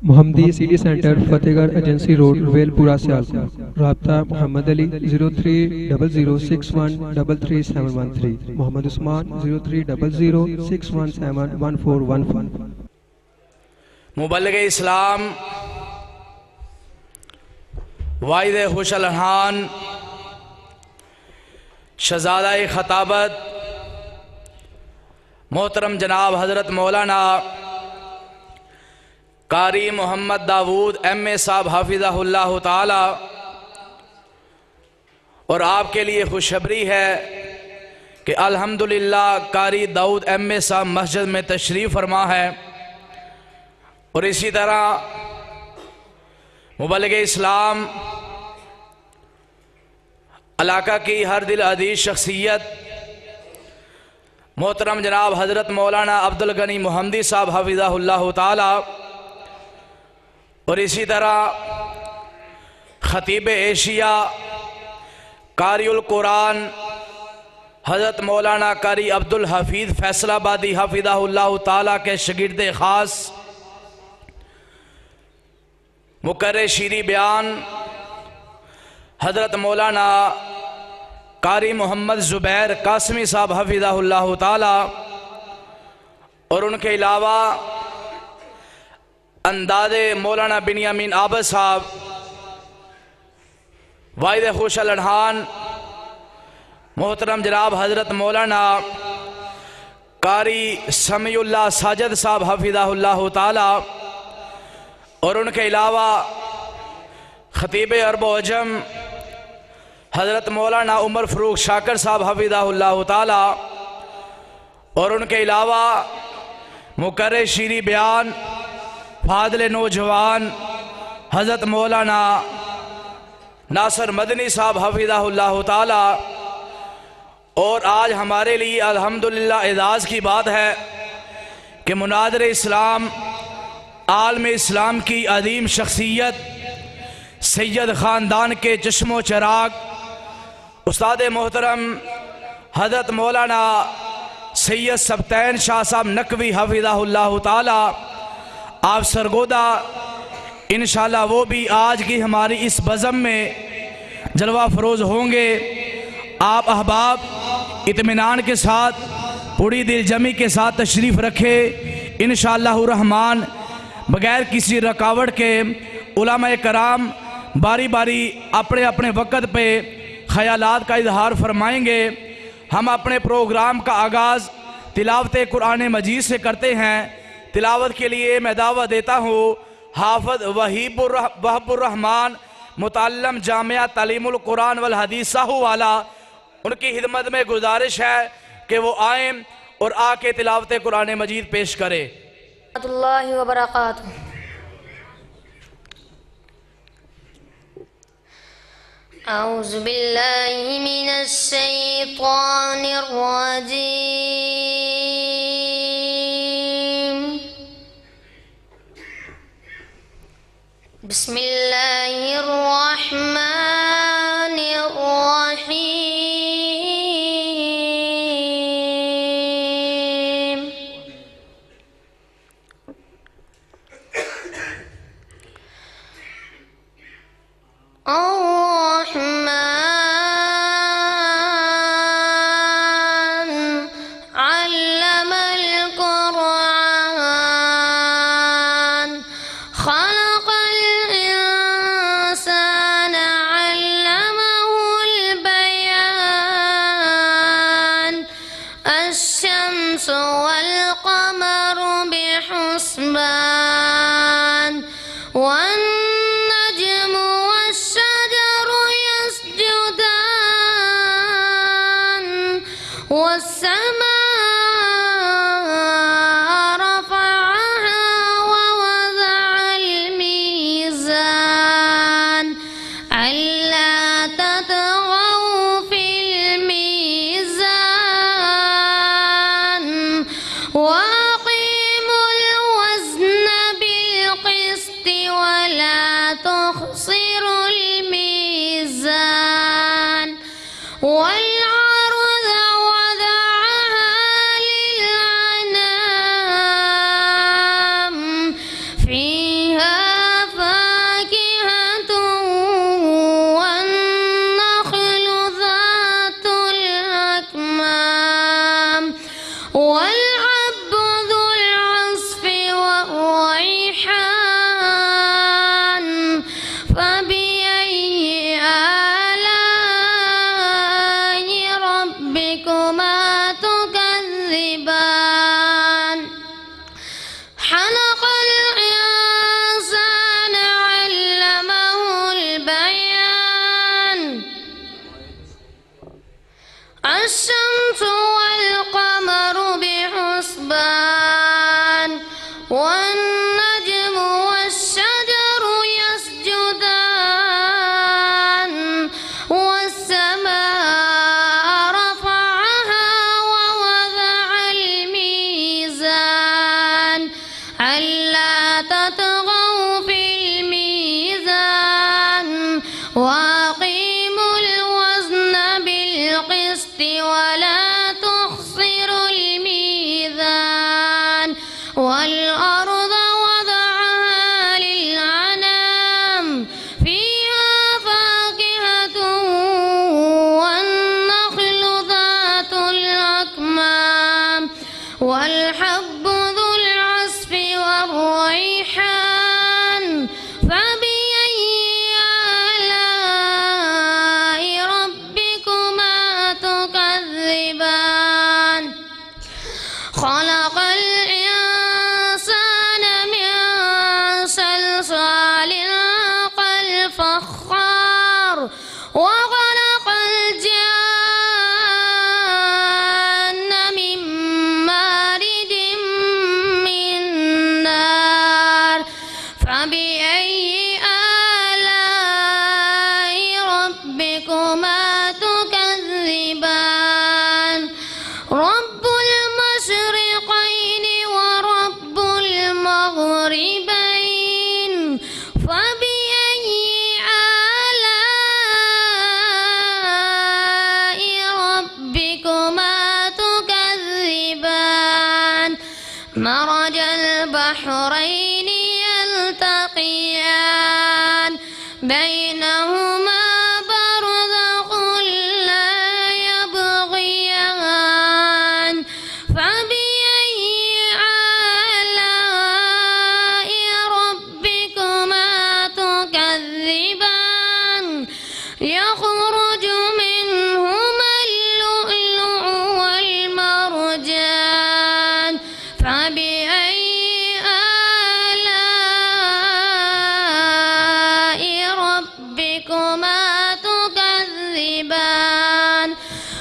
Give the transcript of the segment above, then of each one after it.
محمدی city centre فتح گڑھ agency road well پورہ سیالکوٹ۔ رابطہ محمد علی 0300613373 محمد عثمان 030061711415۔ مبلغ اسلام واحد خوش الحان شہزادہ خطابت محترم جناب حضرت مولانا قاری محمد داود ایم اے صاحب حافظہ اللہ تعالی، اور آپ کے لیے خوشخبری ہے کہ الحمدللہ قاری داود ایم اے صاحب مسجد میں تشریف فرما ہے، اور اسی طرح مبلغ اسلام علاقہ کی ہر دل عزیز شخصیت محترم جناب حضرت مولانا عبدالغنی محمدی صاحب حافظہ اللہ تعالی، اور اسی طرح خطیب ایشیا قاری القرآن حضرت مولانا قاری عبدالحفیظ فیصل آبادی حافظہ اللہ تعالی کے شاگرد خاص مقرر شیریں بیان حضرت مولانا قاری محمد زبیر قاسمی صاحب حافظہ اللہ تعالی، اور ان کے علاوہ انداز مولانا بنیامین عابد صاحب واحد خوش الحان محترم جناب حضرت مولانا قاری سمیع اللہ ساجد صاحب حافظہ اللہ تعالی، اور ان کے علاوہ خطیب عرب و عجم حضرت مولانا عمر فروخ شاکر صاحب حافظہ اللہ تعالی، اور ان کے علاوہ مقرر شیریں بیان فاضل نوجوان حضرت مولانا ناصر مدنی صاحب حافظہ اللہ تعالی۔ اور آج ہمارے لیے الحمدللہ اعزاز کی بات ہے کہ مناظر اسلام عالم اسلام کی عظیم شخصیت سید خاندان کے چشم و چراغ استاد محترم حضرت مولانا سید سبتین شاہ صاحب نقوی حافظہ اللہ تعالی آپ سرگودہ، انشاءاللہ وہ بھی آج کی ہماری اس بزم میں جلوہ فروز ہوں گے۔ آپ احباب اطمینان کے ساتھ پوری دل جمی کے ساتھ تشریف رکھے، انشاءاللہ الرحمن بغیر کسی رکاوٹ کے علماء کرام باری باری اپنے اپنے وقت پہ خیالات کا اظہار فرمائیں گے۔ ہم اپنے پروگرام کا آغاز تلاوت قرآن مجید سے کرتے ہیں۔ تلاوت کے لیے میں دعوت دیتا ہوں حافظ وحیب الرحمن متعلم جامعہ تعلیم القرآن والحدیث ساہو والا، ان کی خدمت میں گزارش ہے کہ وہ آئیں اور آ کے تلاوت قرآن مجید پیش کرے۔ اللہ وبرکاتہ۔ اعوذ باللہ من الشیطان الرجیم، بسم اللہ الرحمن الرحیم۔ الرحمن علم القرآن خلق الإنسان علمه البيان، الشمس والقمر بحسبان، والنجم والشجر يسجدان، والسماء رفعها ووضع الميزان، فبأي آلاء ربكما تكذبان رب المشرقين ورب المغربين فبأي آلاء ربكما تكذبان مرج البحرين يلتقيان بينهما برزخ لا يبغيان فبأي آلاء ربكما تكذبان يخرج منهما اللؤلؤ والمرجان فبأي آلاء ربكما تكذبان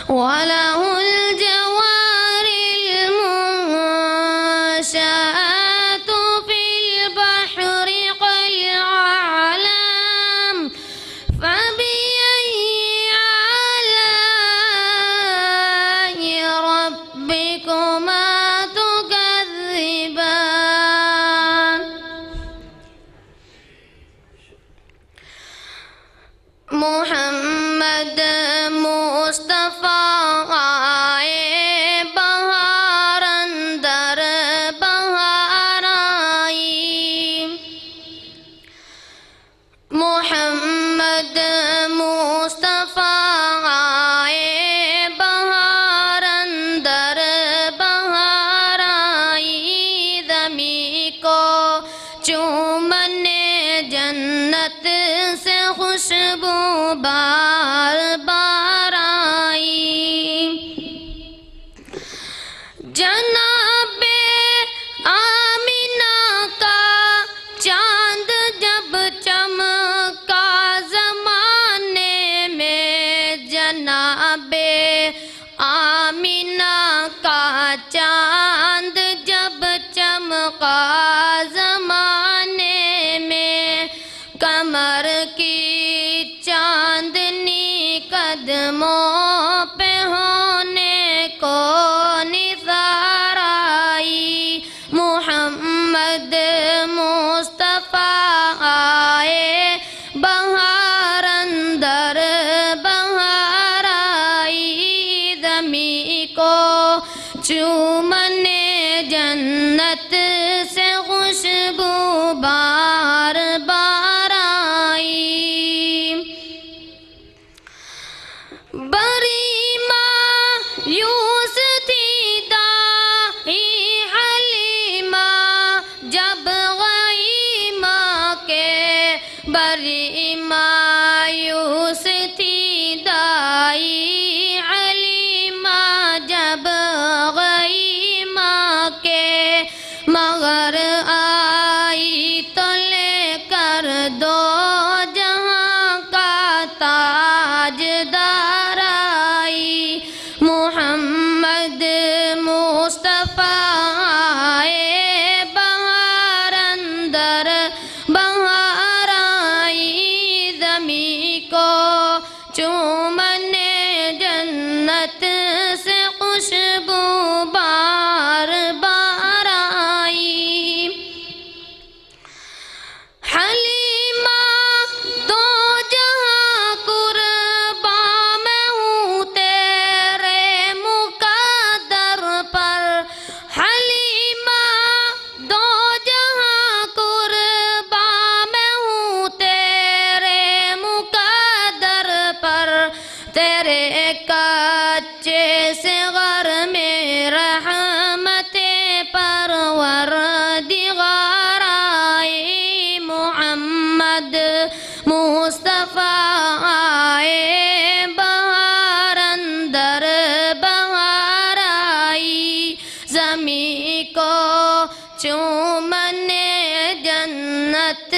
وله الجوار المنشآت في البحر كالأعلام فبأي آلاء ربكما تكذبان محمد مصطفیٰ آئے بہار اندر بہار آئی محمد مصطفیٰ آئے بہار اندر بہار آئی زمین کو چومنے جنت سے خوشبو بار بار آئی جناب آمینہ کا چاند جب چمکا زمانے میں جناب آمینہ کا چاند جب چمکا زمانے میں کمر کی چاندنی قدموں پہ ہونے کو نثار آئی محمد مصطفیٰ آئے بہار اندر بہار آئی زمین کو چومنے جنت سے خوشبو بار بار آئی بری مایوس تھی دائی حلیمہ جب گئی ماں کے بری مایوس تھی دائی حلیمہ جب گئی ماں کے مگر آئی تو لے کر دو جہاں کا تاجدار آئی محمد مصطفیٰ آئے بہار اندر بہار آئی زمین کو چومنے جنت سے خوشبو بار بار آئی حلیمہ دو جہاں قرباں میں ہوں تیرے مقدر پر حلیمہ دو جہاں قرباں میں ہوں تیرے مقدر پر تیرے کچے سے غر میں رحمت پروردگار آئی محمد مصطفیٰ آئے بہار اندر بہار آئی زمین کو چومنے جنت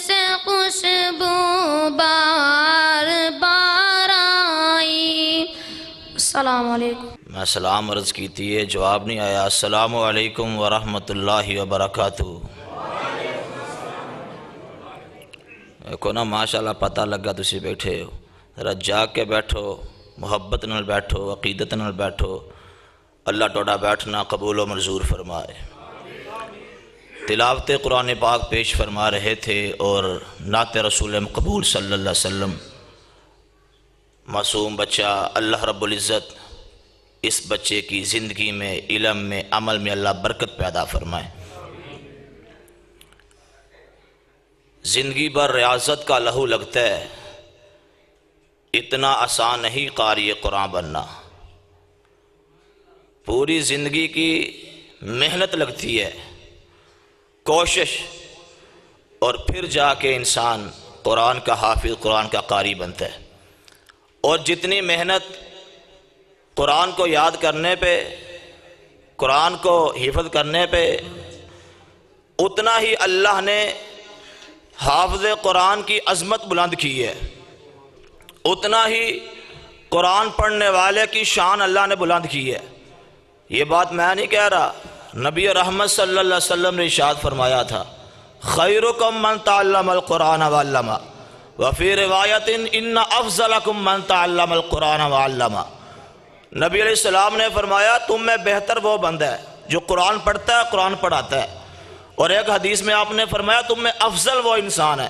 سے خوشبو بار بار آئی السلام علیکم میں سلام عرض کی تھی یہ جواب نہیں آیا السلام علیکم ورحمۃ اللہ وبرکاتہ کو نا ماشاءاللہ پتہ لگا تسی بیٹھے ہو، ذرا جاگ کے بیٹھو، محبت نال بیٹھو، عقیدت نال بیٹھو، اللہ ٹوڑا بیٹھنا قبول و منظور فرمائے۔ تلاوت قرآن پاک پیش فرما رہے تھے اور نعت رسول مقبول صلی اللہ علیہ وسلم، معصوم بچہ اللہ رب العزت اس بچے کی زندگی میں، علم میں، عمل میں اللہ برکت پیدا فرمائے۔ زندگی بھر ریاضت کا لہو لگتا ہے، اتنا آسان نہیں قاری قرآن بننا، پوری زندگی کی محنت لگتی ہے، کوشش، اور پھر جا کے انسان قرآن کا حافظ، قرآن کا قاری بنتا ہے۔ اور جتنی محنت قرآن کو یاد کرنے پہ، قرآن کو حفظ کرنے پہ، اتنا ہی اللہ نے حافظ قرآن کی عظمت بلند کی ہے، اتنا ہی قرآن پڑھنے والے کی شان اللہ نے بلند کی ہے۔ یہ بات میں نہیں کہہ رہا، نبی رحمت صلی اللہ علیہ وسلم نے ارشاد فرمایا تھا، خیرکم من تعلم القرآن وعلمہ، وفی روایت ان افضلکم من تعلم القرآن وعلمہ۔ نبی علیہ السلام نے فرمایا تم میں بہتر وہ بندہ ہے جو قرآن پڑھتا ہے، قرآن پڑھاتا ہے، اور ایک حدیث میں آپ نے فرمایا تم میں افضل وہ انسان ہے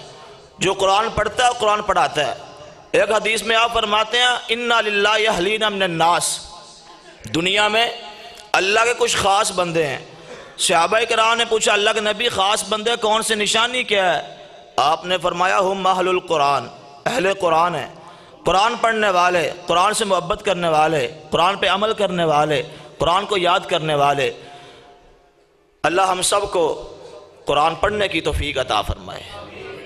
جو قرآن پڑھتا ہے، قرآن پڑھاتا ہے۔ ایک حدیث میں آپ فرماتے ہیں اِنَّ لِلَّهِ أَهْلِينَ مِنَ النَّاسِ، دنیا میں اللہ کے کچھ خاص بندے ہیں۔ صحابہ کرام نے پوچھا اللہ کے نبی خاص بندے کون سے، نشانی کیا ہے؟ آپ نے فرمایا ہم اہل القرآن، اہل قرآن ہیں، قرآن پڑھنے والے، قرآن سے محبت کرنے والے، قرآن پہ عمل کرنے والے، قرآن کو یاد کرنے والے۔ اللہ ہم سب کو قرآن پڑھنے کی توفیق عطا فرمائے،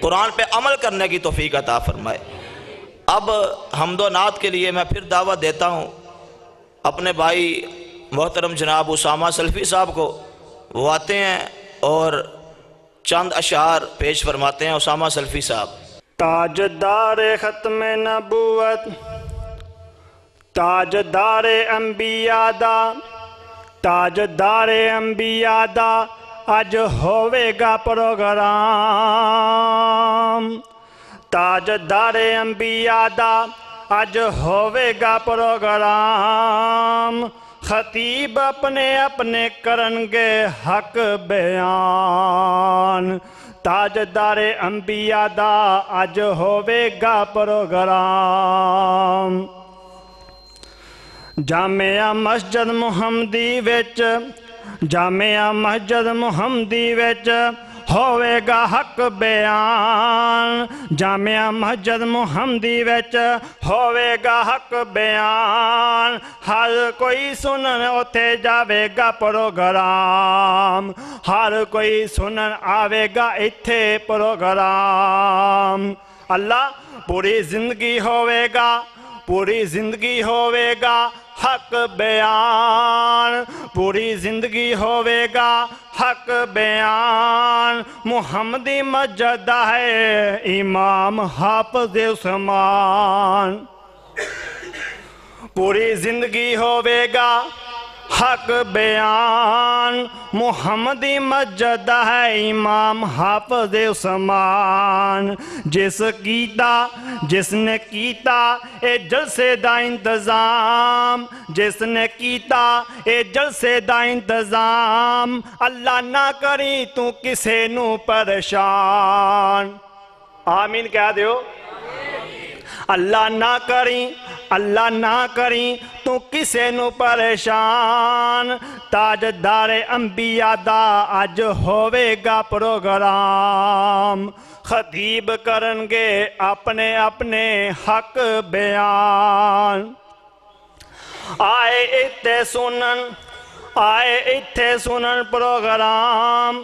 قرآن پہ عمل کرنے کی توفیق عطا فرمائے۔ اب حمد و نعت کے لیے میں پھر دعوت دیتا ہوں اپنے بھائی محترم جناب اسامہ سلفی صاحب کو، وہ آتے ہیں اور چند اشعار پیش فرماتے ہیں۔ اسامہ سلفی صاحب۔ تاجدار ختم نبوت، تاجدار انبیاء دا، تاجدار انبیاء دا اج ہوئے گا پروگرام، تاجدار انبیاء دا اج ہوئے گا پروگرام، خطیب اپنے اپنے کرنگے حق بیان، تاجدار انبیاء دا اج ہوئے گا پروگرام۔ جامعہ مسجد محمدی وچ، جامعہ مسجد محمدی وچ ہوئے گا حق بیان، جامعہ مسجد محمدی وچ ہوئے گا حق بیان، ہر کوئی سنن اوتھے جاوے گا پروگرام، ہر کوئی سنن آوے گا ایتھے پروگرام۔ اللہ پوری زندگی ہوئے گا، پوری زندگی ہوئے گا حق بیان، پوری زندگی ہوئے گا حق بیان، محمدی مسجد ہے امام حافظ عثمان، پوری زندگی ہوئے گا حق بیان، محمدی مسجد ہے امام حافظ عثمان، جس کیتا جس نے کیتا اے جلسے دا انتظام، جس نے کیتا اے جلسے دا انتظام، اللہ نہ کری تو کسے نو پریشان۔ آمین کہہ دیو۔ اللہ نہ کریں، اللہ نہ کریں تو کسے نو پریشان، تاجدار انبیاء دا اج ہوئے گا پروگرام، خطیب کرنگے اپنے اپنے حق بیان۔ آئے ایتھے سنن، آئے ایتھے سنن پروگرام،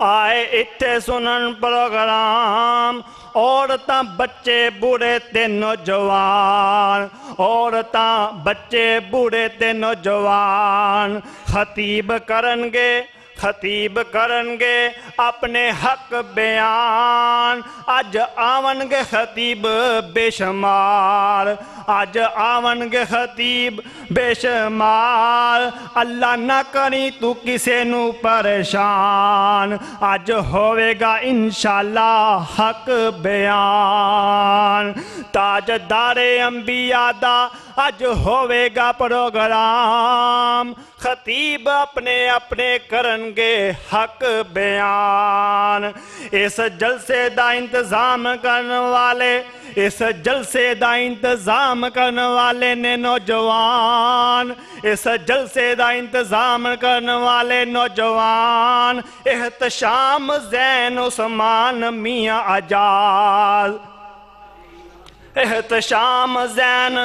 آئے ایتھے سنن پروگرام، عورتاں بچے بوڑھے تے نوجوان، عورتاں بچے بوڑھے تے نوجوان، خطیب کرنگے، خطیب کرنگے اپنے حق بیان، اج آون گے خطیب بے شمار، اج آون گے خطیب بے شمار، اللہ نہ کری تو کسے نو پریشان، اج ہوئے گا انشاءاللہ حق بیان، تاجدار انبیاء دا اج ہوئے گا پروگرام، خطیب اپنے اپنے کرنگے حق بیان، اس جلسے دا انتظام کرنے والے، اس جلسے دا انتظام کرنے والے نے نوجوان، اس جلسے دا انتظام کرنے والے نوجوان، احتشام زین عثمان میاں اجاز، احتشام زین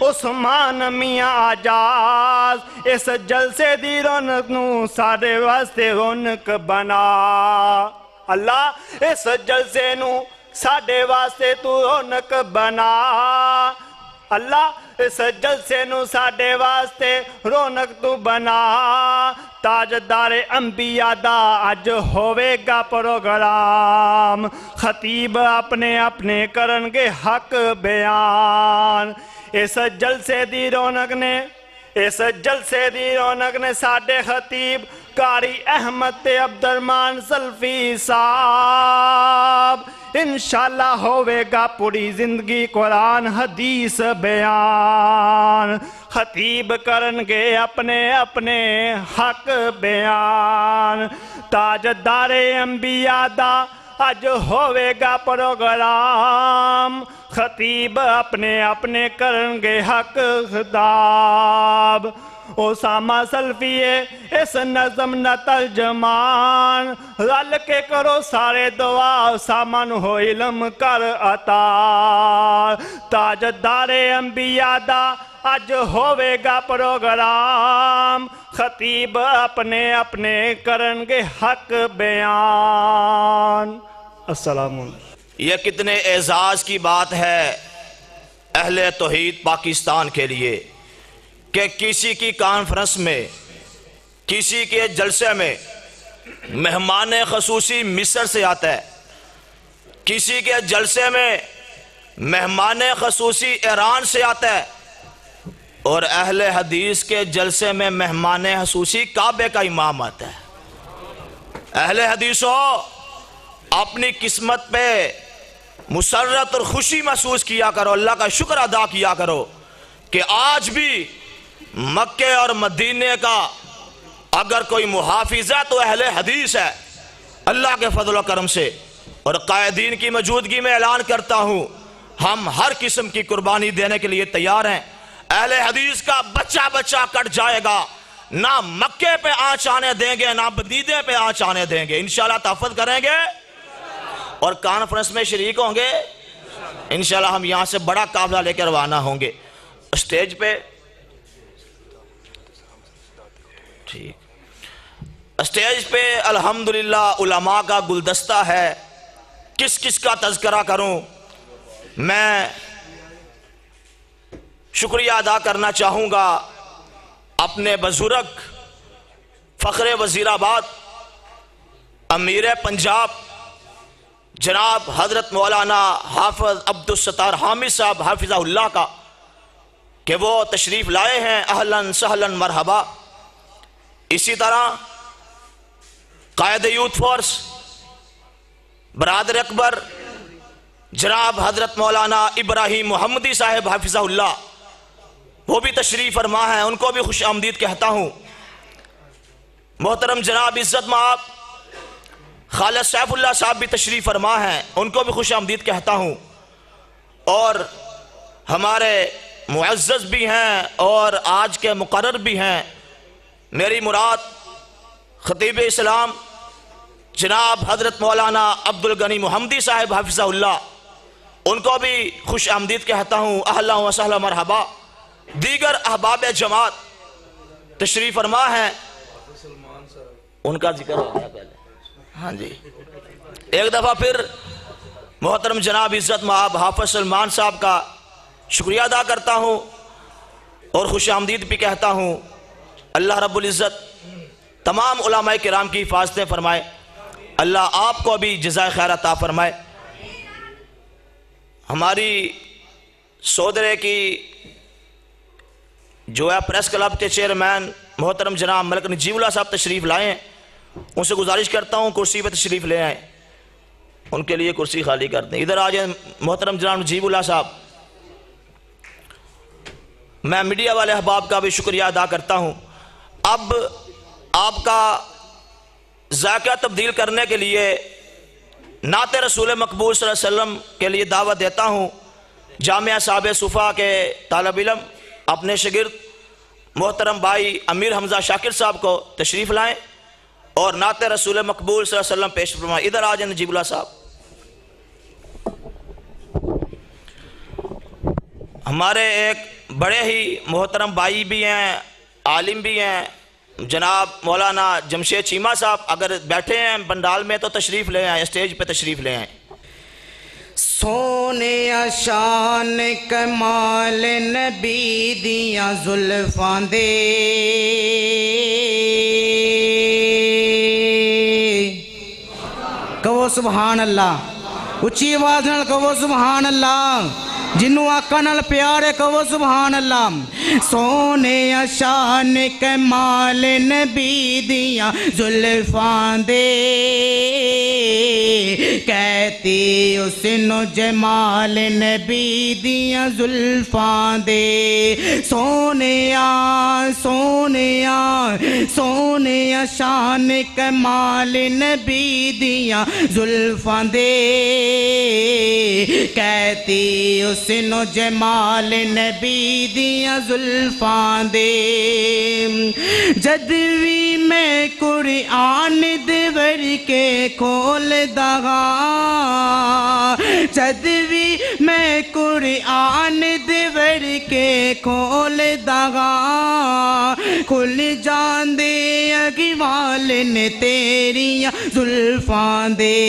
عثمان میاں اجاز، اس جلسے دی رونق نو سارے واسطے رونق بنا، اللہ اس جلسے نو ساڑے واسطے تو رونق بنا، اللہ اس جلسے نو ساڑے واسطے رونق تو بنا، تاجدار انبیاء دا اج ہوئے گا پروگرام، خطیب اپنے اپنے کرنگے حق بیان، اس جلسے دی رونق نے، اس جلسے دی رونق نے ساڑے خطیب قاری احمد عبد الرحمن سلفی صاحب، انشاءاللہ ہوئے گا پوری زندگی قرآن حدیث بیان، خطیب کرنگے اپنے اپنے حق بیان، تاجدار انبیاء دا اج ہوئے گا پروگرام، خطیب اپنے اپنے کرنگے حق خطاب، اسامہ سلفیے اس نظم نہ ترجمان، رل کے کرو سارے دعا اسامہ نو علم کر عطا، تاجدار انبیاء دا اج ہوئے گا پروگرام، خطیب اپنے اپنے کرنگے حق بیان۔ السلام علیکم۔ یہ کتنے اعزاز کی بات ہے اہل توحید پاکستان کے لیے کہ کسی کی کانفرنس میں، کسی کے جلسے میں مہمان خصوصی مصر سے آتا ہے، کسی کے جلسے میں مہمان خصوصی ایران سے آتا ہے، اور اہل حدیث کے جلسے میں مہمان خصوصی کعبے کا امام آتا ہے۔ اہل حدیثوں، اپنی قسمت پہ مسرت اور خوشی محسوس کیا کرو، اللہ کا شکر ادا کیا کرو کہ آج بھی مکے اور مدینے کا اگر کوئی محافظ ہے تو اہل حدیث ہے۔ اللہ کے فضل و کرم سے اور قائدین کی موجودگی میں اعلان کرتا ہوں، ہم ہر قسم کی قربانی دینے کے لیے تیار ہیں۔ اہل حدیث کا بچہ بچہ کٹ جائے گا، نہ مکے پہ آنچ آنے دیں گے، نہ مدینے پہ آنچ آنے دیں گے، انشاءاللہ تحفظ کریں گے اور کانفرنس میں شریک ہوں گے۔ انشاءاللہ ہم یہاں سے بڑا قافلہ لے کر روانہ ہوں گے۔ اسٹیج پہ اسٹیج پہ الحمدللہ علماء کا گلدستہ ہے، کس کس کا تذکرہ کروں؟ میں شکریہ ادا کرنا چاہوں گا اپنے بزرگ فخر وزیر آباد امیر پنجاب جناب حضرت مولانا حافظ عبدالستار حامد صاحب حافظہ اللہ کا، کہ وہ تشریف لائے ہیں، اہلاً سہلاً مرحبا۔ اسی طرح قائد یوتھ فورس برادر اکبر جناب حضرت مولانا ابراہیم محمدی صاحب حافظہ اللہ، وہ بھی تشریف فرما ہیں، ان کو بھی خوش آمدید کہتا ہوں۔ محترم جناب عزت مآب خالد سیف اللہ صاحب بھی تشریف فرما ہیں، ان کو بھی خوش آمدید کہتا ہوں۔ اور ہمارے معزز بھی ہیں اور آج کے مقرر بھی ہیں، میری مراد خطیب اسلام جناب حضرت مولانا عبدالغنی محمدی صاحب حافظہ اللہ، ان کو بھی خوش آمدید کہتا ہوں، اہلا و سہلا مرحبا۔ دیگر احباب جماعت تشریف فرما ہیں، ان کا ذکر ہو گیا پہلے، ہاں جی۔ ایک دفعہ پھر محترم جناب عزت مآب حافظ سلمان صاحب کا شکریہ ادا کرتا ہوں اور خوش آمدید بھی کہتا ہوں۔ اللہ رب العزت تمام علماء کرام کی حفاظتیں فرمائے، اللہ آپ کو بھی جزائے خیر عطا فرمائے۔ ہماری سودرے کی جو ہے پریس کلب کے چیئرمین محترم جناب ملک نجیب اللہ صاحب تشریف لائے ہیں، ان سے گزارش کرتا ہوں کرسی پہ تشریف لے آئیں، ان کے لیے کرسی خالی کر دیں۔ ادھر آ جائیں محترم جناب نجیب اللہ صاحب۔ میں میڈیا والے احباب کا بھی شکریہ ادا کرتا ہوں۔ اب آپ کا ذائقہ تبدیل کرنے کے لیے نعت رسول مقبول صلی اللہ علیہ وسلم کے لیے دعوت دیتا ہوں۔ جامعہ صاحب صفا کے طالب علم اپنے شاگرد محترم بھائی امیر حمزہ شاکر صاحب کو تشریف لائیں اور نعت رسول مقبول صلی اللہ علیہ وسلم پیش فرمائیں۔ ادھر آ جائیں نجیب اللہ صاحب۔ ہمارے ایک بڑے ہی محترم بھائی بھی ہیں، عالم بھی ہیں، جناب مولانا جمشید چیمہ صاحب، اگر بیٹھے ہیں پنڈال میں تو تشریف لے آئیں، اسٹیج پہ تشریف لے آئیں۔ سونے شان کمال نبی دیاں زلفاں دے، کہو سبحان اللہ، اچھی آواز نال کہو سبحان اللہ، جنوں آقا نال پیارے کہو سبحان اللہ۔ سونے شان کمال نبی دیاں زلفاں دے، کہتی اس نو جمال نبی دیاں زلفاں دے۔ سونیا سونیا سونیا شان کمال نبی دیاں زلفاں دے، کہتی اس نو جمال نبی دیاں زلفاں دے۔ جد وی میں قرآن دور کے کھول دہاں، جد وی میں قرآن دور کے کھول دہاں، کھل جان دے اگوال نے تیریاں زلفاں دے۔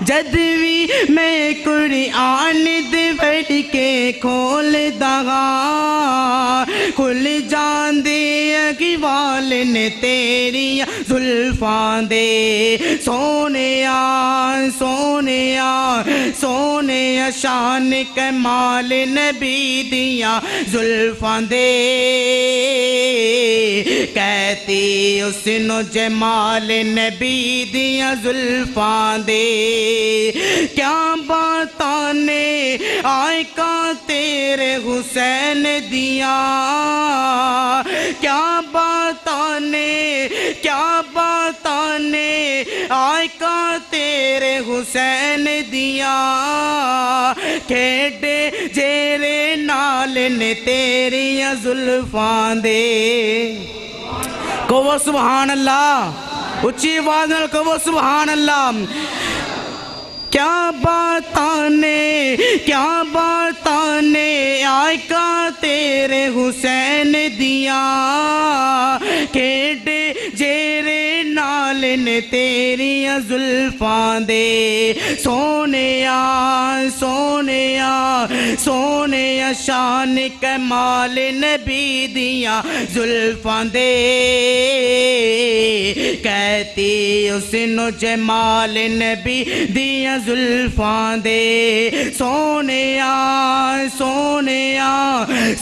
جد وی میں قرآن دور کے کھول دہاں، کھل جان دے اگوال نے تیریاں زلفاں دے۔ سونیا سونیا سونیا شان کمال نبی دیاں زلفاں دے، کہتی اس نو جمال نبی دیاں زلفاں دے۔ کیا باتاں نے آئیکاں تیرے حسین دیاں، کیا باتاں نے آئیکاں تیرے حسین دیاں، کھیڈے جیرے نال نے تیریاں زلفاں دے۔ کہو سبحان اللہ، اچھی آواز نال کہو سبحان اللہ۔ کیا باتاں نے آئیکاں تیرے حسین دیاں، کھیڈے جیرے نال نے تیریاں زلفاں دے۔ سونیا سونیا سونیا شان کمال نبی دیاں زلفاں دے، کہتی اس نو جمال نبی دیاں زلفاں دے۔ سونیا سونیا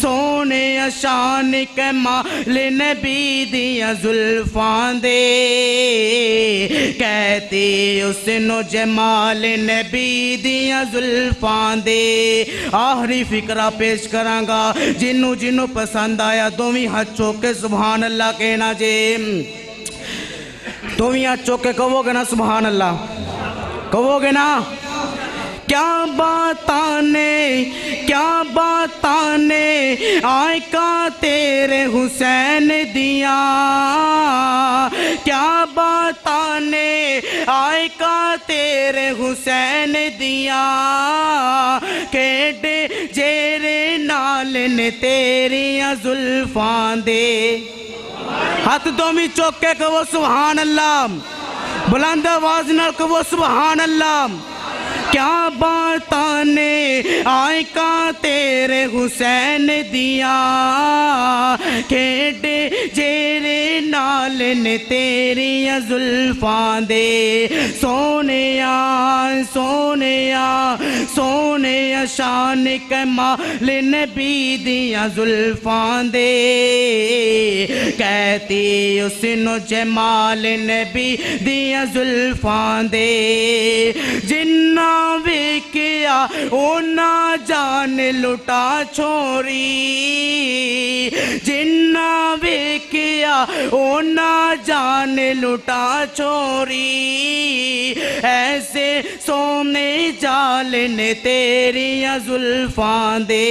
سونیا شان کمال نبی دیاں زلفاں دے، کہتی اس نو جمال نبی دیاں زلفاں دے۔ آخری فقرہ پیش کرانگا، جنوں پسند آیا دومی ہاتھ چوک کے سبحان اللہ کہنا جے، دومی ہاتھ چوک کے کہو گے نا سبحان اللہ، کہو گے نا۔ کیا باتاں نے آئیکاں تیرے حسین دیاں، کیا باتاں نے آئیکاں تیرے حسین دیاں، کھیڈے جیرے نال نے تیریاں زلفاں دے۔ ہاتھ دومی چوک کے کہو سبحان اللہ، بلند آواز نال کہو سبحان اللہ۔ کیا باتاں نے آئیکاں تیرے حسین دیاں، کھیڈے جیرے نال نے تیریاں زلفاں دے سونیا سونیا سونیا شان کمال نبی دیاں زلفاں دے کہتی اس نو جمال نبی دیاں زلفاں دے جنہ ویکھیا اونا جان لٹا چھوڑی جنہ ویکھیا اونا جان لٹا چھوڑی ایسے سونے جال نے تیریاں زلفاں دے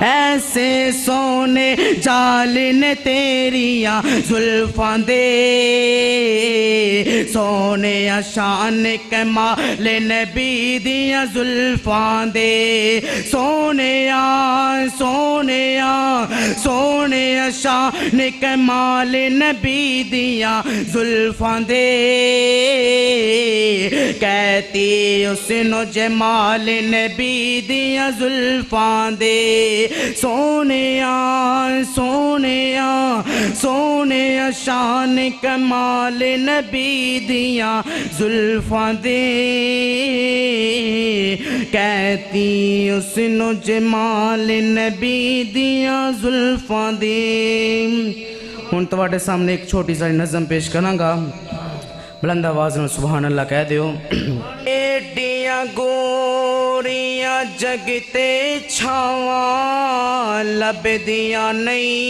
ایسے سونے جال نے تیریاں زلفاں دے سونے شان کمال نبی دیاں زلفاں دے سونے سونے سونے شان کمال نبی دیاں زلفاں دے کہتی اس نو جمال نبی دیاں زلفاں دے سونیا سونیا سونیا شان کمال نبی دیاں زلفاں دے کہتی اس نو جمال نبی دیاں زلفاں دے ہن تواڈے سامنے ایک چھوٹی ساری نظم پیش کراں گا بلند آواز میں سبحان اللہ کہہ دیو ایڈیاں گوریاں جگتے چھاواں لب دیاں نہیں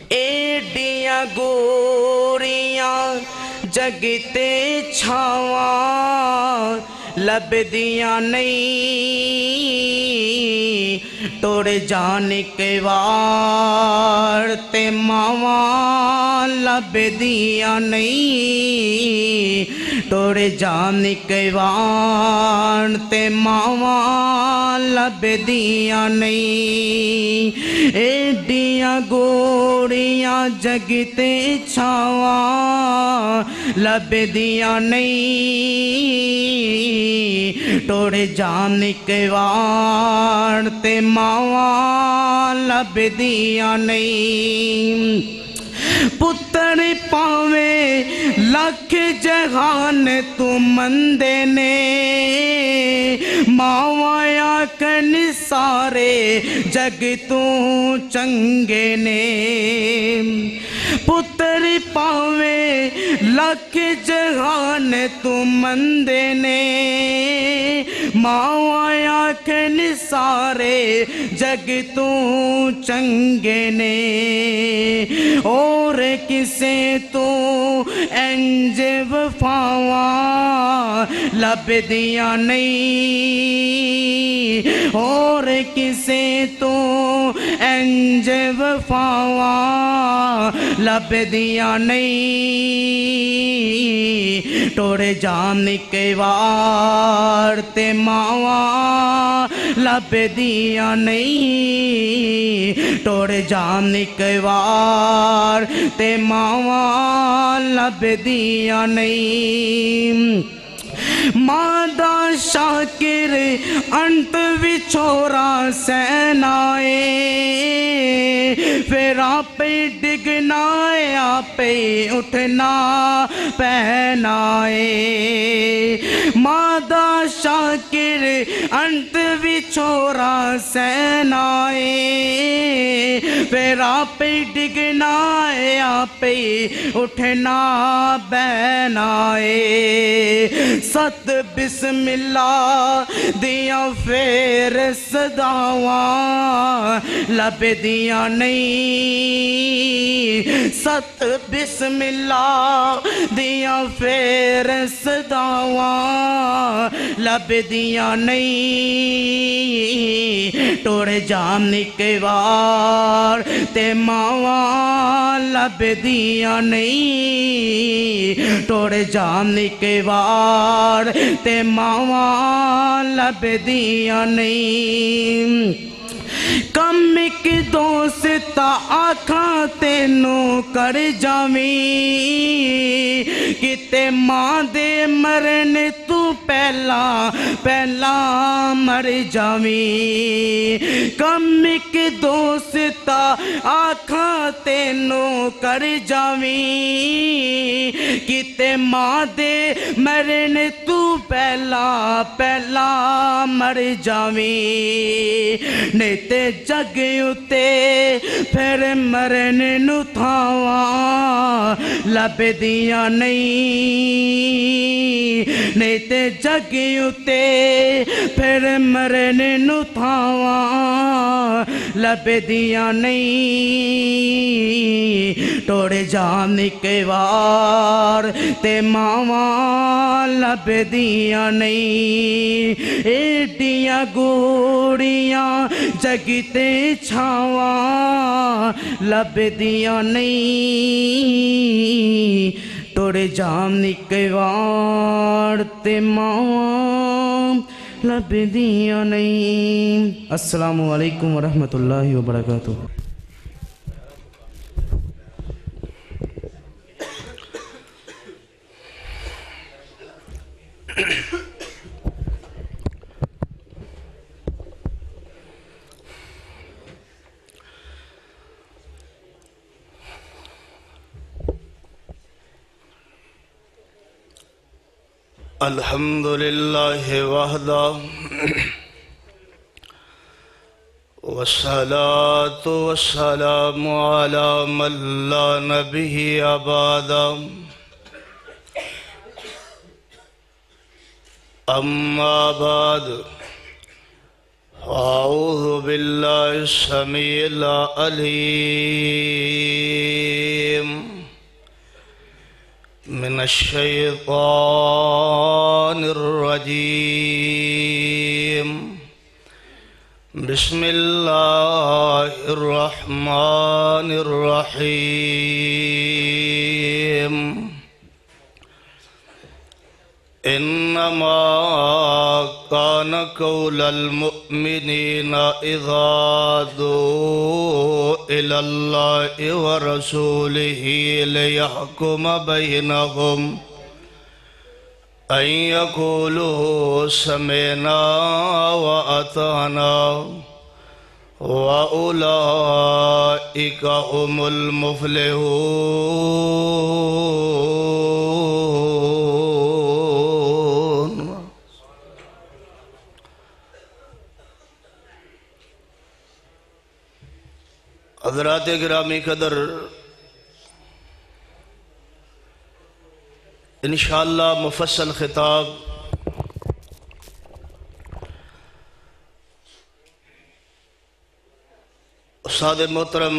ایڈیاں گوریاں جگتے چھاواں لب دیاں نہیں توڑ جان کے وار تے ماواں لب دیاں نہیں توڑ جان کے وار تے ماواں لب دیاں نہیں ایڈیاں گوریاں جگتے چھاواں لب دیاں نہیں توڑ جان کے وار تے ماواں لب دیاں نہیں پتر پاویں لکھ جہان تو مندے نے ماواں آکھن سارے جگ تو چنگے نے پتر پاویں لکھ جہان تو مندے نے ماواں آکھن سارے جگ تو چنگے نے اور کسے تو انج وفاواں لب دیاں نہیں اور کسے تو انج وفاواں لب دیاں نہیں ٹوڑ جان کے وار تے ماواں لب دیاں نہیں ٹوڑ جان کے وار تے ماواں لب دیاں نہیں مادہ شاکر انت وچھورا سینائے پھر آپ ڈگنا آپ اٹھنا پہنائے مادہ شاکر انت وچھورا سینائے پھر آپ ڈگنا آپ اٹھنا بہنائے ست بسم اللہ دیاں پھر صداواں لب دیاں نہیں ست بسم اللہ دیاں پھر صداواں لب دیاں نہیں ٹوڑ جان کے وار تے ماواں لب دیاں نہیں ٹوڑ جان کے وار تے ماواں لب دیاں نہیں کم ایک دوست آکھاں تینوں کر جاویں کتے ماں دے مرن تو پہلا مر جاویں کم ایک دوستا آکھاں تینوں کر جاویں کتے ماں دے مرن تو پہلا مر جاویں نہیں تے جگ اتے پھر مرن نو تھاواں لب دیاں نہیں تے جگ اتے پھر مرن نو تھاواں لب دیاں نہیں ٹوڑ جان کے وار تے ماواں لب دیاں نہیں ایڈیاں گوڑیاں جگتے چھاواں لب دیاں نہیں ٹوڑ جان کے وار تے ماواں لب دیاں نہیں۔ السلام علیکم ورحمۃ اللہ وبرکاتہ۔ الحمد للہ وحدہ والصلاة والسلام على من لا نبی بعدہ اما بعد اعوذ باللہ السمیع العلیم من الشیطان الرجیم بسم اللہ الرحمن الرحیم انما کان قول المؤمنین اذا دعوا الی اللہ ورسولہ لیحکم بینہم ان یقولوا سمعنا واطعنا واولئک هم المفلحون۔ حضرات گرامی قدر، انشاءاللہ مفصل خطاب استاد محترم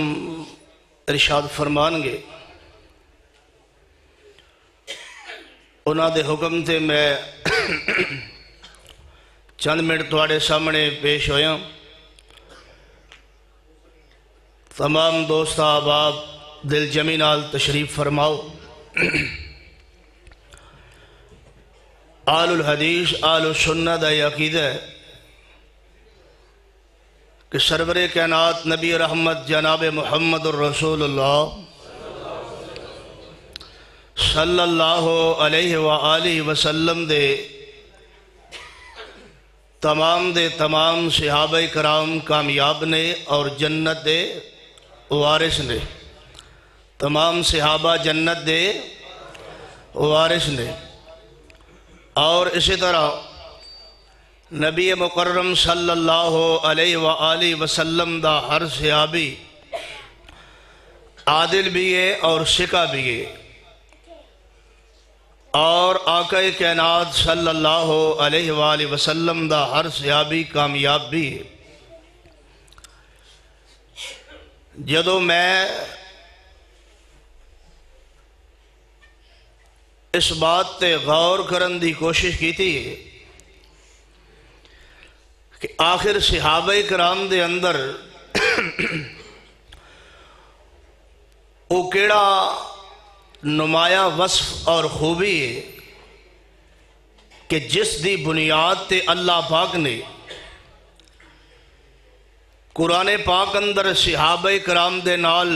ارشاد فرمان گے، انہاں دے حکم تے میں چند منٹ تواڈے سامنے پیش ہویا۔ تمام دوست احباب دل جمی نال تشریف فرماؤ۔ آل الحدیث آل السنہ دا یہ عقیدہ ہے کہ سرور کائنات نبی رحمت جناب محمد الرسول اللہ صلی اللہ علیہ وآلہ وسلم دے تمام صحابہ کرام کامیاب نے اور جنت دے وارث نے، تمام صحابہ جنت دے وارث نے، اور اسی طرح نبی مکرم صلی اللہ علیہ وآلہ وسلم دا ہر صحابی عادل بھی ہے اور ثقہ بھی ہے، اور آقا کائنات صلی اللہ علیہ وآلہ وسلم دا ہر صحابی کامیاب بھی ہے۔ جدو میں اس بات تے غور کرن دی کوشش کی تھی کہ آخر صحابہ کرام دے اندر وہ کیڑا نمایاں وصف اور خوبی ہے کہ جس دی بنیاد تے اللہ پاک نے قرآن پاک اندر صحابہ کرام دے نال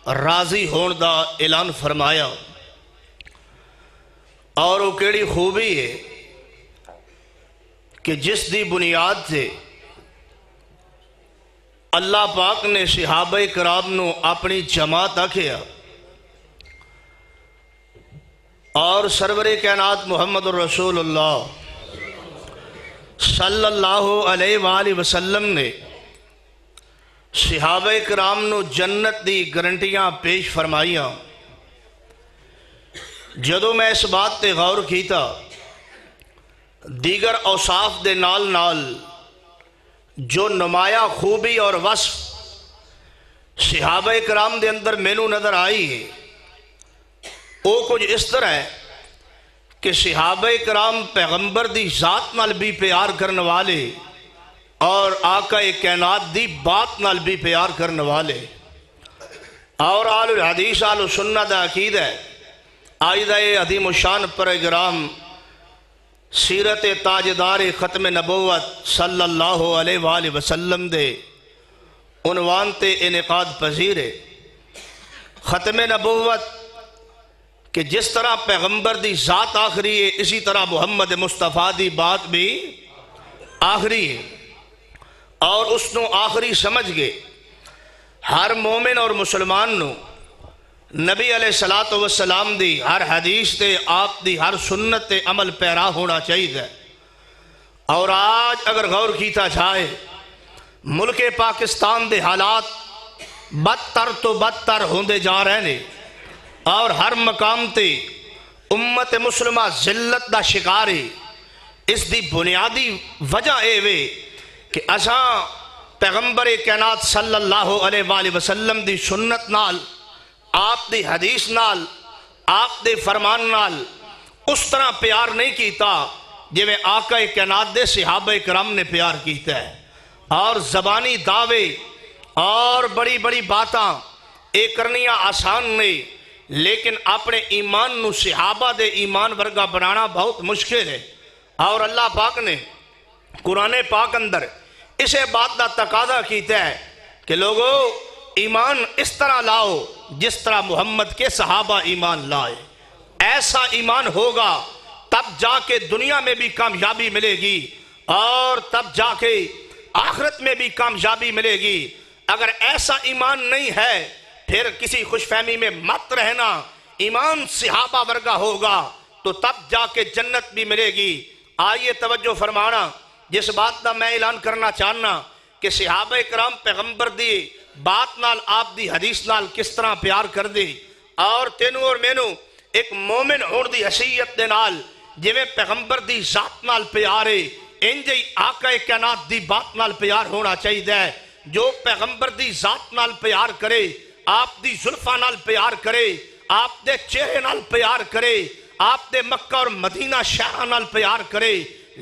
راضی ہون دا اعلان فرمایا، اور وہ کیڑی خوبی ہے کہ جس دی بنیاد سے اللہ پاک نے صحابہ کرام نو اپنی جماعت آکھیا اور سرور کائنات محمد الرسول اللہ صلی اللہ علیہ وآلہ وسلم نے صحابہ کرام نو جنت دی گارنٹیاں پیش فرمائیاں. جدو میں اس بات تے غور کیتا دیگر اوصاف دے نال نال جو نمایاں خوبی اور وصف صحابہ کرام دے اندر مینوں نظر آئی ہے وہ کچھ اس طرح ہے کہ صحابہ کرام پیغمبر دی ذات نال بھی پیار کرنے والے اور آقا کائنات دی بات نال بھی پیار کرنے والے اور آل الحدیث آل السنت دا عقیدہ ہے. آئیدہ عظیم الشان پروگرام سیرت تاجدار ختم نبوت صلی اللہ علیہ وآلہ وسلم دے عنوان تے انعقاد پذیر ہے. ختم نبوت کہ جس طرح پیغمبر دی ذات آخری ہے اسی طرح محمد مصطفیٰ دی بات بھی آخری ہے اور اس نو آخری سمجھ گئے. ہر مومن اور مسلمان نو نبی علیہ السلام دی ہر حدیث تے آپ دی ہر سنت تے عمل پیرا ہونا چاہیے. اور آج اگر غور کیتا جائے ملک پاکستان دے حالات بدتر تو بدتر ہوندے جا رہے ہیں اور ہر مقام تے امت مسلمہ ذلت دا شکار ہے. اس دی بنیادی وجہ اے وے کہ اساں پیغمبر کائنات صلی اللہ علیہ وآلہ وسلم دی سنت نال آپ دی حدیث نال آپ دے فرمان نال اس طرح پیار نہیں کیتا جی میں آقا کائنات دے صحابہ کرام نے پیار کیتا ہے. اور زبانی دعوے اور بڑی بڑی باتاں ایک کرنیاں آسان نہیں لیکن اپنے ایمان نو صحابہ دے ایمان ورگا بنانا بہت مشکل ہے. اور اللہ پاک نے قرآن پاک اندر اسے بات دا تقاضا کیتا ہے کہ لوگو ایمان اس طرح لاؤ جس طرح محمد کے صحابہ ایمان لائے. ایسا ایمان ہوگا تب جا کے دنیا میں بھی کامیابی ملے گی اور تب جا کے آخرت میں بھی کامیابی ملے گی. اگر ایسا ایمان نہیں ہے پھر کسی خوش فہمی میں مت رہنا. ایمان صحابہ ورگا ہوگا تو تب جا کے جنت بھی ملے گی. آئیے توجہ فرمانا جس بات کا میں اعلان کرنا چاہنا کہ صحابہ کرام پیغمبر دی بات نال آپ دی حدیث نال کس طرح پیار کر دی اور تینوں اور مینوں ایک مومن ہون دی حیثیت دے نال جویں پیغمبر دی ذات نال پیار ہے انجے آقا کائنات دی بات نال پیار ہونا چاہیے. جو پیغمبر دی ذات نال پیار کرے آپ دی زلفاں نال پیار کرے آپ دے چہرے نال پیار کرے آپ دے مکہ اور مدینہ شہر نال پیار کرے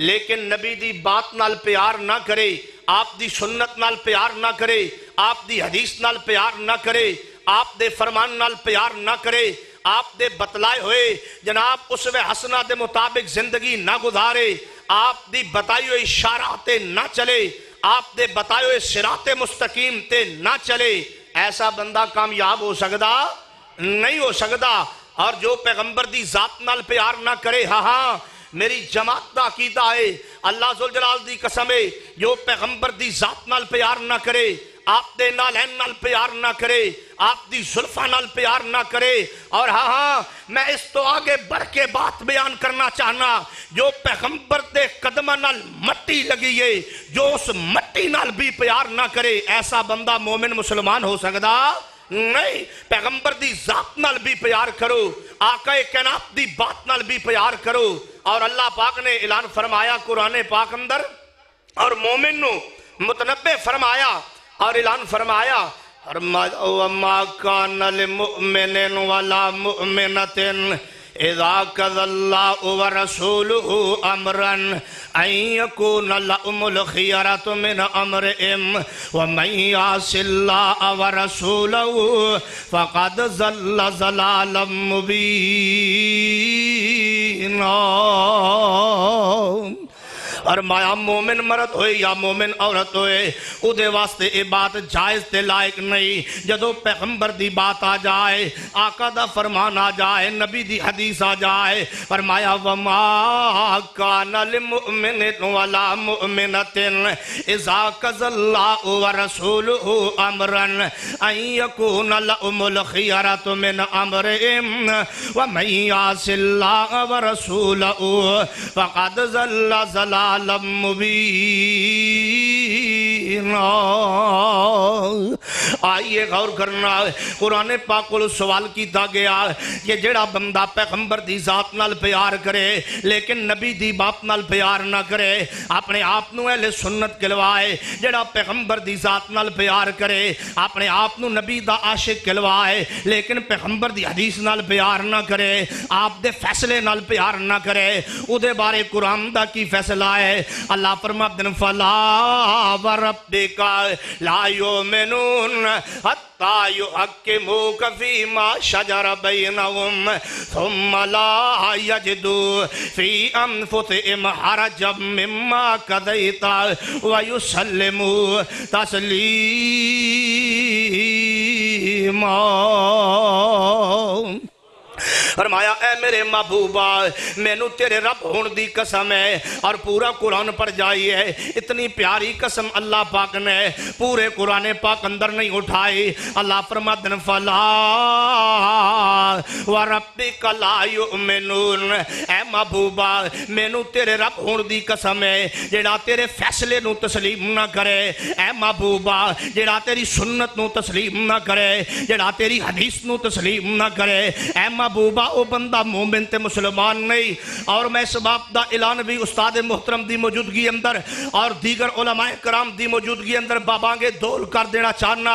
لیکن نبی دی بات نال پیار نہ کرے آپ دی سنت نال پیار نہ کرے آپ دی حدیث نال پیار نہ کرے آپ دے فرمان نال پیار نہ کرے آپ دے بتلائے ہوئے جناب اسوہ حسنہ دے مطابق زندگی نہ گزارے آپ دی بتائی ہوئے اشارات نہ چلے آپ دے بتائے ہوئے صراط مستقیم تے نہ چلے ایسا بندہ کامیاب ہو سکتا نہیں ہو سکتا. اور جو پیغمبر دی ذات نال پیار نہ کرے ہاں میری جماعت دا عقیدہ ہے اللہ ذوالجلال دی قسم ہے جو پیغمبر دی ذات نال پیار نہ کرے آپ دے نالین نال پیار نہ کرے آپ دی زلفاں نال پیار نہ کرے. اور ہاں میں اس تو آگے بڑھ کے بات بیان کرنا چاہنا جو پیغمبر دے قدمہ نال مٹی لگی ہے جو اس مٹی نال بھی پیار نہ کرے ایسا بندہ مومن مسلمان ہو سکتا نہیں. پیغمبر دی ذات نال بھی پیار کرو آقا کائنات دی بات نال بھی پیار کرو. اور اللہ پاک نے اعلان فرمایا قرآن پاک اندر اور مومن نو متنبع فرمایا اور اعلان فرمایا وَمَا كَانَ لِمُؤْمِنٍ وَلَا مُؤْمِنَةٍ اِذَا قَضَى اللَّهُ وَرَسُولُهُ أَمْرًا أَن يَكُونَ لَهُمُ الْخِيَرَةُ مِنْ أَمْرِهِمْ وَمَن يَعْصِ اللَّهَ وَرَسُولَهُ فَقَدْ ضَلَّ ضَلَالًا مُبِينًا. اور مایا مومن مرد ہوئے یا مومن عورت ہوئے او دے واسطے اے بات جائز تے لائق نہیں جدو پیغمبر دی بات آ جائے آقا دا فرمان آ جائے نبی دی حدیث آ جائے فرمایا وما کان للمؤمن ولا مؤمنۃ اذا قضى اللہ ورسولہ امرا ان یکون لهم الخیرۃ من امرهم ومن یعص اللہ ورسولہ فقد ضل ضلالا مبینا۔ آئیے غور کرنا قرآن پاک کو سوال کیتا گیا کہ جڑا بندہ پیغمبر دی ذات نال پیار کرے لیکن نبی دی بات نال پیار نہ کرے اپنے آپ نو اہل سنت کہلوائے، جڑا پیغمبر دی ذات نال پیار کرے اپنے آپ نو نبی دا عاشق کہلوائے لیکن پیغمبر دی حدیث نال پیار نہ کرے، آپ دے فیصلے نال پیار نہ کرے، او دے بارے قرآن دا کی فیصلہ ہے؟ اللہ فرماتے ہیں فلا وربک لا یؤمنون حتی یحکموک فیما شجر بینہم ثم لا یجدوا فی انفسہم حرجا مما قضیت ویسلموا تسلیما۔ فرمایا اے میرے محبوبہ مینوں تیرے رب ہون دی قسم ہے، اور پورا قرآن پڑھ جائیے اتنی پیاری قسم اللہ پاک نے پورے قرآن پاک اندر نہیں اٹھائی۔ اللہ فرماتے ہیں فلا وربک لا یؤمنون، اے محبوبہ مینوں تیرے رب ہون دی قسم ہے جڑا تیرے فیصلے نو تسلیم نہ کرے، اے محبوبہ جڑا تیری سنت نو تسلیم نہ کرے، جڑا تیری حدیث نو تسلیم نہ کرے، اے محبوبہ او بندہ مومن تے مسلمان نہیں۔ اور میں اس بات دا اعلان بھی استاد محترم دی موجودگی اندر اور دیگر علماء کرام دی موجودگی اندر بابانگے دول کر دینا چاہنا،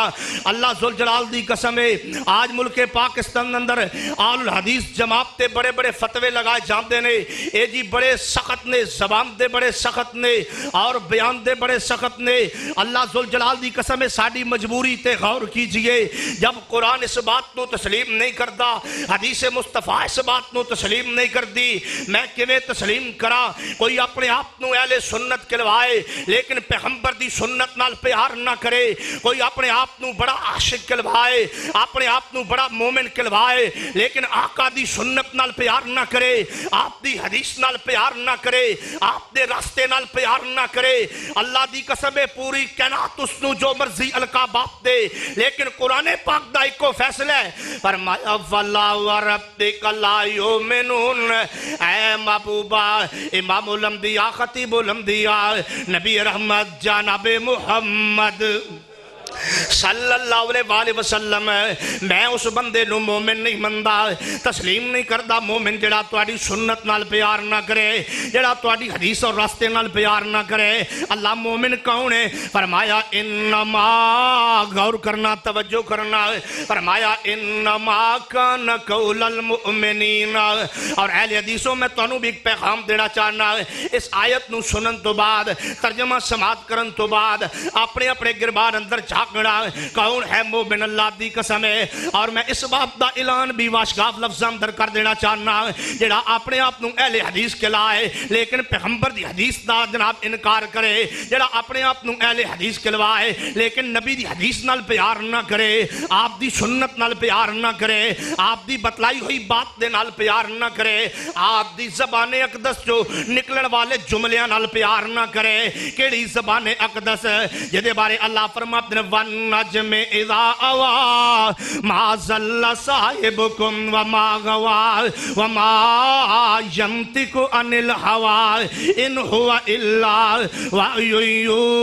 اللہ ذوالجلال دی قسم ہے آج ملک پاکستان اندر آل الحدیث جماعت تے بڑے بڑے فتوے لگائے جاندے نے، اے جی بڑے سخت نے، زبان دے بڑے سخت نے اور بیان دے بڑے سخت نے۔ اللہ ذوالجلال دی قسم ہے ساڈی مجبوری تے غور کیجئے، جب قرآن اس بات کو تسلیم نہیں کرتا، حدیث مصطفیٰ اس بات نو تسلیم نہیں کر دی، میں کیویں تسلیم کرا؟ کوئی اپنے آپ نو اہل سنت کہلوائے لیکن پیغمبر دی سنت نال پیار نہ کرے، کوئی اپنے آپ نو بڑا عاشق کہلوائے، اپنے آپ نو بڑا مومن کہلوائے لیکن آقا دی سنت نال پیار نہ کرے، آپ دی حدیث نال پیار نہ کرے، آپ دے راستے نال پیار نہ کرے۔ اللہ دی قسم ہے پوری کائنات اس نو جو مرضی القابات دے لیکن قرآن پاک دا ایک فیصلہ ہے، فرمایا فلا وربک لا یؤمنون۔ اے محبوبہ امام الانبیاء خطیب الانبیاء نبی رحمت جناب محمد صلی اللہ علیہ وآلہ وسلم میں اس بندے نو مومن نہیں مندا، تسلیم نہیں کردہ مومن جڑا تواڈی سنت نال پیار نہ کرے، جڑا تواڈی حدیث اور راستے نال پیار نہ کرے۔ اللہ مومن کون ہے؟ فرمایا انما، غور کرنا توجہ کرنا، فرمایا انما کان قول المؤمنین۔ اور اہل حدیثوں میں تانوں بھی ایک پیغام دینا چاہنا، اس آیت نو سنن تو بعد ترجمہ سماعت کرن تو بعد اپنے اپنے گربان اندر جھاکنا کون ہے مومن اللہ دی قسم ہے۔ اور میں اس بات دا اعلان بھی واشگاف لفظ اندر کر دینا چاہنا، جڑا اپنے آپ نو اہل حدیث کہلائے لیکن پیغمبر دی حدیث دا جناب انکار کرے، جڑا اپنے آپ نو اہل حدیث کہلوائے لیکن نبی دی حدیث نال پیار نہ کرے، آپ دی سنت نال پیار نہ کرے، آپ دی بتلائی ہوئی بات دے نال پیار نہ کرے، آپ دی زبان اقدس جو نکلن والے جملیاں نال پیار نہ کرے۔ کیڑی زبان اقدس جدے بارے اللہ فرماتے ہیں والنجم اذا اوا ما ضل صاحبكم وما غوا وما ينطق عن الهوى ان هو الا وحي يوحى۔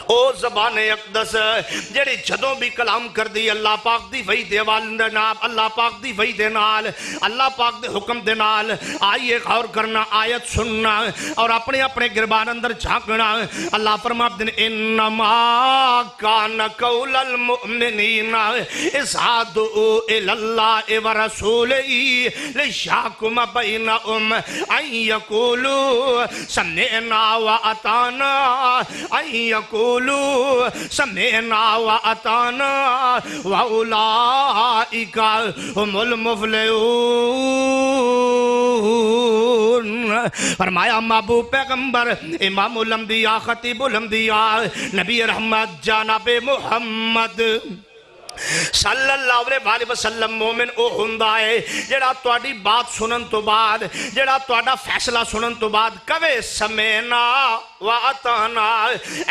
او زبان اقدس جڑی جدوں بھی کلام کر دی اللہ پاک دی وحی دے نال، اللہ پاک دی وحی دے نال، اللہ پاک دے حکم دے نال۔ آئیے غور کرنا، آیت سننا اور اپنے اپنے گربان اندر جھانکنا۔ اللہ فرماتے ہیں انما کان قول المؤمنین اذا دعوا الی اللہ ورسولہ لیحکم بینہم ان یقولوا سمعنا واطعنا ان یقولوا یقولو سمعنا وأطعنا وأولئک هم المفلحون۔ فرمایا محبوب پیغمبر امام الانبیاء خطیب الانبیاء نبی رحمت جناب محمد صلی اللہ علیہ وسلم مومن او ہوندا ہے جڑا تہاڈی بات سنن تو بعد جڑا تہاڈا فیصلہ سنن تو بعد کہے سمعنا وأطعنا،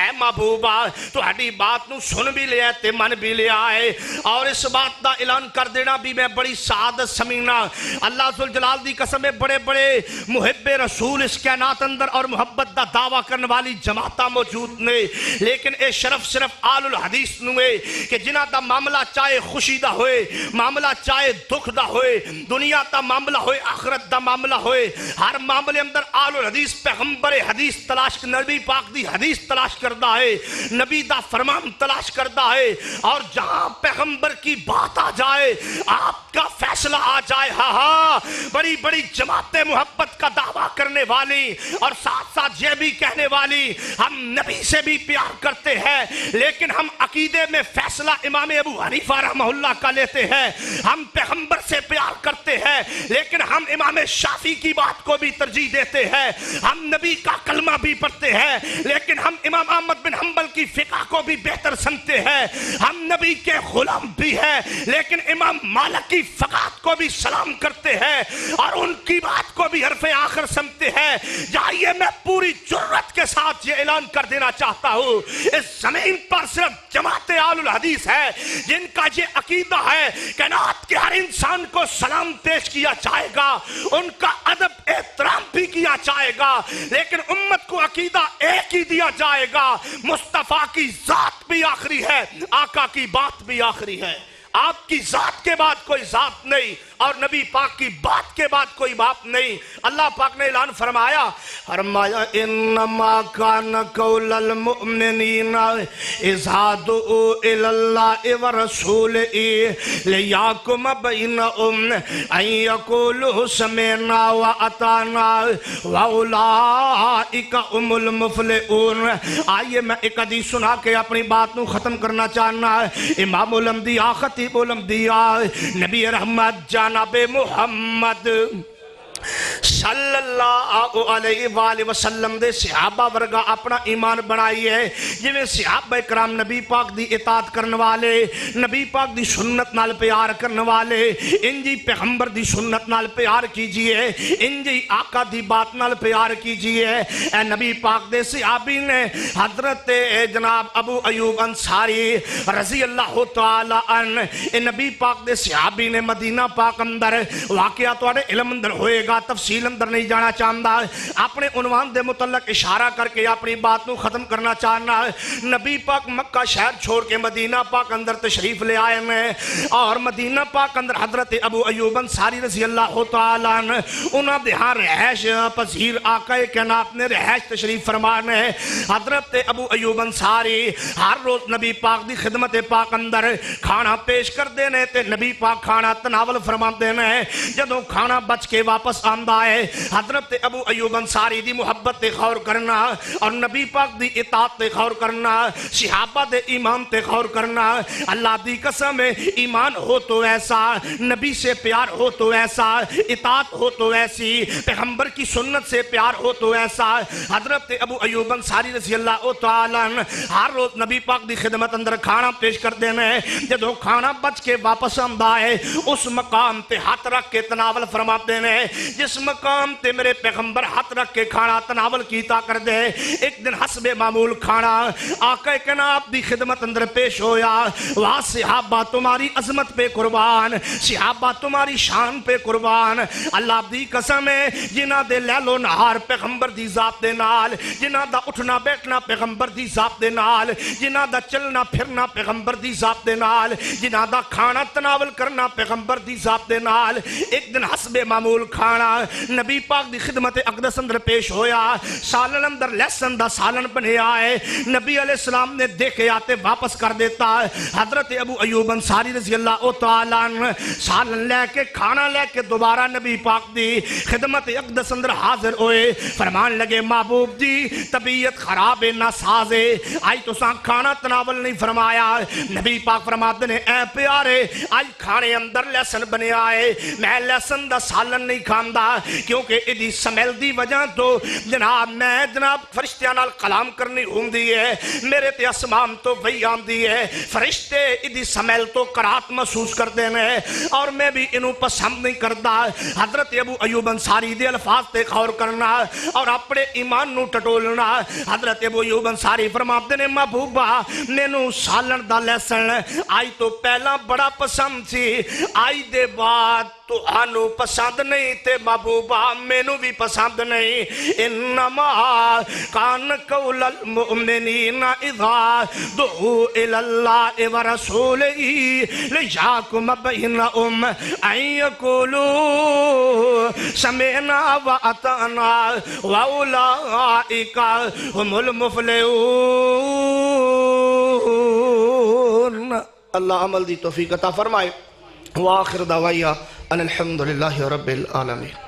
اے محبوبہ تہاڈی بات نو سن بھی لیا تے من بھی لیا ہے، اور اس بات دا اعلان کر دینا بھی میں بڑی سعادت سمجھنا۔ اللہ ذوالجلال دی قسم ہے بڑے بڑے محب رسول اس کائنات اندر اور محبت دا دعویٰ کرنے والی جماعتاں موجود نے، لیکن اے شرف صرف آل الحدیث نو ہے کہ جنہ دا معاملہ چاہے خوشی دا ہوئے، معاملہ چاہے دکھ دا ہوئے، دنیا دا معاملہ ہوئے، آخرت دا معاملہ ہوئے، ہر معاملے اندر آل الحدیث پیغمبر حدیث تلاش، نبی پاک دی حدیث تلاش کردہ ہے، نبی دا فرمان تلاش کردہ ہے، اور جہاں پیغمبر کی بات آ جائے، آپ کا فیصلہ آ جائے، ہاں ہاں بڑی بڑی جماعت محبت کا دعویٰ کرنے والی اور ساتھ ساتھ یہ بھی کہنے والی ہم نبی سے بھی پیار کرتے ہیں، لیکن ہم عقیدے میں فیصلہ امام ابو حنیفہ رحمہ اللہ کا لیتے ہیں، ہم پیغمبر سے پیار کرتے ہیں لیکن ہم امام شافعی کی بات کو بھی ترجیح دیتے ہیں، ہم نبی کا کلمہ بھی پڑھتے ہیں لیکن ہم امام احمد بن حنبل کی فقہ کو بھی بہتر سمجھتے ہیں، ہم نبی کے غلام بھی ہیں لیکن امام مالک کی فقہات کو بھی سلام کرتے ہیں اور ان کی بات کو بھی حرف آخر سمجھتے ہیں۔ جائیے میں پوری جرت کے ساتھ یہ اعلان کر دینا چاہتا ہوں، اس زمین پر صرف جماعت آل الحدیث ہے جن کا یہ عقیدہ ہے کائنات کے ہر انسان کو سلام پیش کیا جائے گا، ان کا ادب احترام بھی کیا جائے گا، لیکن امت کو عقیدہ ایک ہی دیا جائے گا، مصطفیٰ کی ذات بھی آخری ہے، آقا کی بات بھی آخری ہے، آپ کی ذات کے بعد کوئی ذات نہیں اور نبی پاک کی بات کے بعد کوئی بات نہیں۔ اللہ پاک نے اعلان فرمایا انما کان قول المؤمنین اذا دعوا الی اللہ ورسولہ لیحکم بینہم ان یقولوا سمعنا واطعنا واولئک هم المفلحون۔ آئیے میں ایک حدیث سنا کے اپنی بات نو ختم کرنا چاہنا ہے۔ امام الانبیاء خطیب الانبیاء نبی رحمت جناب محمد صلی اللہ علیہ وآلہ وسلم دے صحابہ ورگا اپنا ایمان بنائی ہے، جویں صحابہ کرام نبی پاک دی اطاعت کرنے والے، نبی پاک دی سنت نال پیار کرنے والے، انجی پیغمبر دی سنت نال پیار کیجئے، انجی آقا دی بات نال پیار کیجئے۔ اے نبی پاک دے صحابی نے حضرت جناب ابو ایوب انصاری رضی اللہ تعالی عنہ، نبی پاک دے صحابی نے مدینہ پاک اندر واقعہ توڑے علم اندر ہوئے گا، تفصیل اندر نہیں جانا چاہتا، اپنے عنوان دے متعلق اشارہ کر کے اپنی بات نو ختم کرنا چاہنا ہے۔ نبی پاک مکہ شہر چھوڑ کے مدینہ پاک اندر تشریف لے آئے ہیں، اور مدینہ پاک اندر حضرت ابو ایوب انصاری رضی اللہ تعالیٰ عنہ انہاں دے ہاں رہائش پذیر آقا کائنات نے رہائش تشریف فرمانے ہیں۔ حضرت ابو ایوب انصاری ہر روز نبی پاک دی خدمت پاک اندر کھانا پیش کر دینے تے نبی پاک کھانا تناول فرما دینے، جدوں کھانا بچ کے واپس آمدہ ہے حضرت ابو ایوب انصاری دی محبت تے غور کرنا اور نبی پاک دی اطاعت تے غور کرنا، صحابہ دے ایمان تے غور کرنا۔ اللہ دی قسم ہے ایمان ہو تو ایسا، نبی سے پیار ہو تو ایسا، اطاعت ہو تو ایسی، پیغمبر کی سنت سے پیار ہو تو ایسا۔ حضرت ابو ایوب انصاری رضی اللہ تعالیٰ عنہ ہر روز نبی پاک دی خدمت اندر کھانا پیش کر دینے، جدوں کھانا بچ کے واپس آمدہ ہے اس مقام تے ہاتھ رکھ کے تناول فرما دینے، جس مقام تے میرے پیغمبر ہاتھ رکھ کے کھانا تناول کیتا کر دے۔ ایک دن حسب معمول کھانا آقا کائنات دی خدمت اندر پیش ہویا، وہاں صحابہ تمہاری عظمت پہ قربان، صحابہ تمہاری شان پہ قربان، اللہ دی قسم ہے جنہ دے لیل و نہار پیغمبر دی ذات دے نال، جنہ دا اٹھنا بیٹھنا پیغمبر دی ذات دے نال، جنہ دا چلنا پھرنا پیغمبر دی ذات دے نال، جنہ دا کھانا تناول کرنا پیغمبر دی ذات دے نال۔ ایک دن حسب معمول کھانا کھانا نبی پاک دی خدمت اقدس اندر پیش ہویا سالن اندر لہسن دا سالن بنیا ہے نبی علیہ السلام نے دیکھے آتے واپس کر دیتا ہے حضرت ابو ایوب انصاری رضی اللہ تعالیٰ عنہ سالن لے کے کھانا لے کے دوبارہ نبی پاک دی خدمت اقدس اندر حاضر ہوئے فرمان لگے محبوب جی طبیعت خراب ہے ناساز ہے آئی تو ساں کھانا تناول نہیں فرمایا نبی پاک فرماتے نے اے پیارے آئی کھانے اندر لہسن بنے آئے میں لہسن دا سالن نہیں کھاندا کیونکہ ادھی سمیل دی وجہ تو جناب میں جناب فرشتیاں نال کلام کرنی ہوں دی ہے میرے تے اسمام تو وہی آندی ہے فرشتے ادھی سمیل تو کرات محسوس کر دینے اور میں بھی انہوں پسند نہیں کردا حضرت ابو ایوب انصاری دے الفاظ تے غور کرنا اور اپنے ایمان نو ٹٹولنا حضرت ابو ایوب انصاری فرماتے نے محبوبہ مینوں سالن دا لہسن آئی تو پہلا بڑا پسند تھی آئی دے بعد تو آنو پسند نہیں تے محبوبہ مینوں بھی پسند نہیں انما کان قول المؤمنین اذا دعو الاللہ ورسولہی لیحکم بینہم ان یقولوا سمعنا واطعنا واولئک هم المفلحون اللہ عمل دی توفیق عطا فرمائے وآخر دعویہ ان الحمدللہ رب العالمین